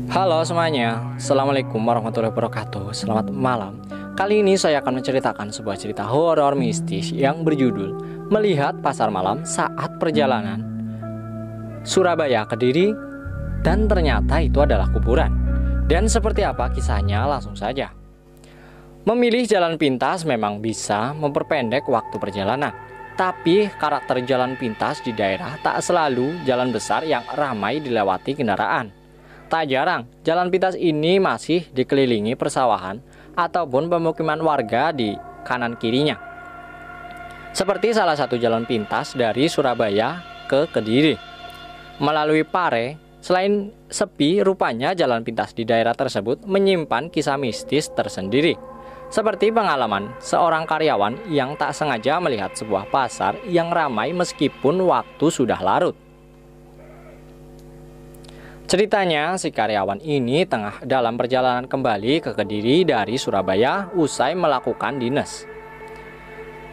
Halo semuanya, Assalamualaikum warahmatullahi wabarakatuh. Selamat malam. Kali ini saya akan menceritakan sebuah cerita horor mistis yang berjudul Melihat Pasar Malam Saat Perjalanan Surabaya Kediri. Dan ternyata itu adalah kuburan. Dan seperti apa kisahnya, langsung saja. Memilih jalan pintas memang bisa memperpendek waktu perjalanan. Tapi karakter jalan pintas di daerah tak selalu jalan besar yang ramai dilewati kendaraan. Tak jarang, jalan pintas ini masih dikelilingi persawahan ataupun pemukiman warga di kanan kirinya. Seperti salah satu jalan pintas dari Surabaya ke Kediri. Melalui Pare, selain sepi, rupanya jalan pintas di daerah tersebut menyimpan kisah mistis tersendiri. Seperti pengalaman seorang karyawan yang tak sengaja melihat sebuah pasar yang ramai meskipun waktu sudah larut. Ceritanya, si karyawan ini tengah dalam perjalanan kembali ke Kediri dari Surabaya usai melakukan dinas.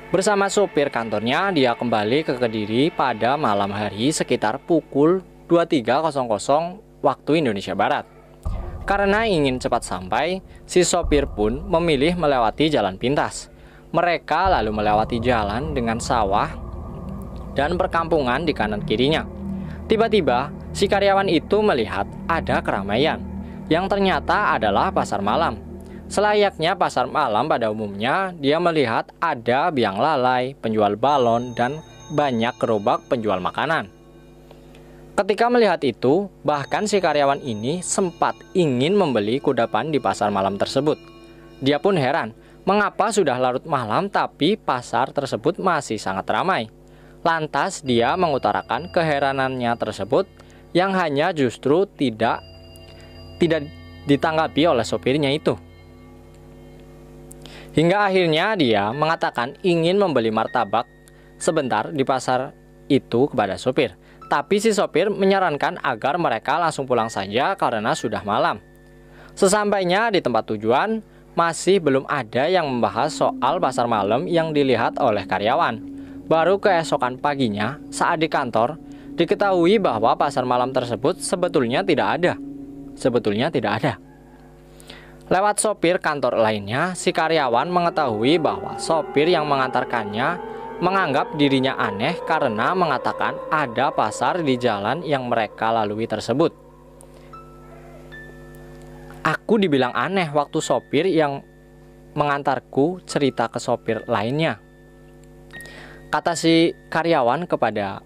Bersama sopir kantornya, dia kembali ke Kediri pada malam hari sekitar pukul 23.00 waktu Indonesia Barat. Karena ingin cepat sampai, si sopir pun memilih melewati jalan pintas. Mereka lalu melewati jalan dengan sawah dan perkampungan di kanan kirinya. Tiba-tiba, si karyawan itu melihat ada keramaian yang ternyata adalah pasar malam. Selayaknya pasar malam pada umumnya, dia melihat ada biang lalai, penjual balon, dan banyak gerobak penjual makanan. Ketika melihat itu, bahkan si karyawan ini sempat ingin membeli kudapan di pasar malam tersebut. Dia pun heran, mengapa sudah larut malam tapi pasar tersebut masih sangat ramai. Lantas dia mengutarakan keheranannya tersebut yang hanya justru tidak ditanggapi oleh sopirnya itu. Hingga akhirnya dia mengatakan ingin membeli martabak sebentar di pasar itu kepada sopir. Tapi si sopir menyarankan agar mereka langsung pulang saja karena sudah malam. Sesampainya di tempat tujuan, masih belum ada yang membahas soal pasar malam yang dilihat oleh karyawan. Baru keesokan paginya, saat di kantor, diketahui bahwa pasar malam tersebut sebetulnya tidak ada. Lewat sopir kantor lainnya, si karyawan mengetahui bahwa sopir yang mengantarkannya menganggap dirinya aneh karena mengatakan ada pasar di jalan yang mereka lalui tersebut. Aku dibilang aneh waktu sopir yang mengantarku cerita ke sopir lainnya, kata si karyawan kepada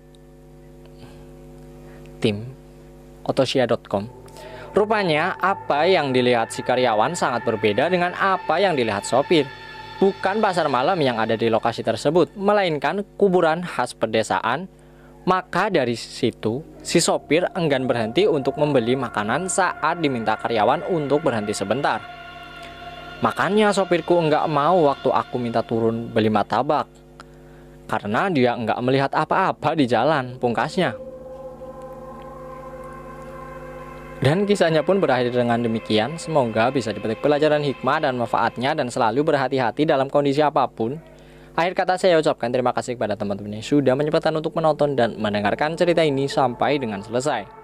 tim otosia.com. Rupanya apa yang dilihat si karyawan sangat berbeda dengan apa yang dilihat sopir. Bukan pasar malam yang ada di lokasi tersebut, melainkan kuburan khas pedesaan. Maka dari situ, si sopir enggan berhenti untuk membeli makanan saat diminta karyawan untuk berhenti sebentar. Makanya sopirku enggak mau waktu aku minta turun beli martabak, karena dia enggak melihat apa-apa di jalan, pungkasnya. Dan kisahnya pun berakhir dengan demikian. Semoga bisa dipetik pelajaran hikmah dan manfaatnya dan selalu berhati-hati dalam kondisi apapun. Akhir kata saya ucapkan terima kasih kepada teman-teman yang sudah menyempatkan untuk menonton dan mendengarkan cerita ini sampai dengan selesai.